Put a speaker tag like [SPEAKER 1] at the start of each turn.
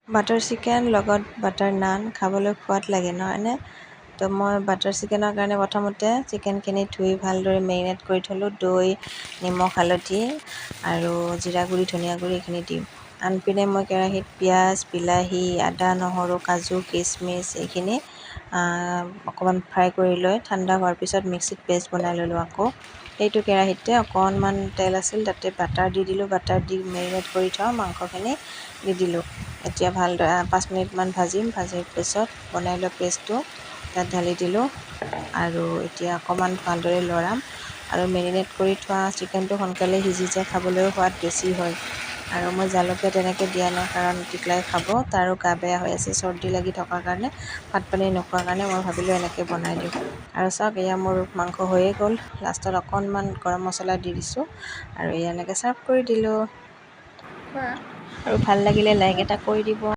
[SPEAKER 1] Butter chicken লগত butter নান খাবলৈ সোৱাদ লাগে নহয়নে? তো মই বাটাৰ চিকেনৰ কাৰণে প্ৰথমতে চিকেনখিনি ধুই ভালদৰে মেৰিনেট কৰি থ'লোঁ। দৈ, নিমখ, হালধি আৰু জিৰা গুড়ি, ধনিয়া গুড়ি এইখিনি দিওঁ। আনপিনে মই কেৰাহীত পিঁয়াজ, বিলাহী, আদা, নহৰু, কাজু, কিচমিচ এইখিনি অকণমান ফ্ৰাই কৰি লৈ ঠাণ্ডা হোৱাৰ পিছত মিক্সিত পেষ্ট বনাই ল'লোঁ। আকৌ সেইটো কেৰাহীতে অকণমান তেল আছিল, তাতে বাটাৰ দি দিলোঁ। বাটাৰ দি মেৰিনেট কৰি থোৱা মাংসখিনি দি দিলোঁ। এতিয়া ভালদৰে 5 মিনিটমান ভাজিম। ভাজিৰ পিছত বনাই লোৱা পেষ্টটো তাত ঢালি দিলোঁ আৰু এতিয়া অকণমান ভালদৰে লৰাম আৰু মেৰিনেট কৰি থোৱা চিকেনটো সোনকালে সিজি যায়, খাবলৈও সোৱাদ বেছি হয়। আৰু মই জালুকীয়া তেনেকৈ দিয়া নাই, কাৰণ টিকলাই খাব, তাৰো গা বেয়া হৈ আছে, চৰ্দি লাগি থকাৰ কাৰণে, ভাত পানী নোখোৱাৰ কাৰণে মই ভাবিলোঁ এনেকৈ বনাই দিওঁ। আৰু চাওক, এয়া মোৰ মাংস হৈয়ে গ'ল। লাষ্টত অকণমান গৰম মছলা দি দিছোঁ আৰু এনেকৈ ছাৰ্ভ কৰি দিলোঁ। আৰু ভাল লাগিলে লাইক এটা কৰি দিব।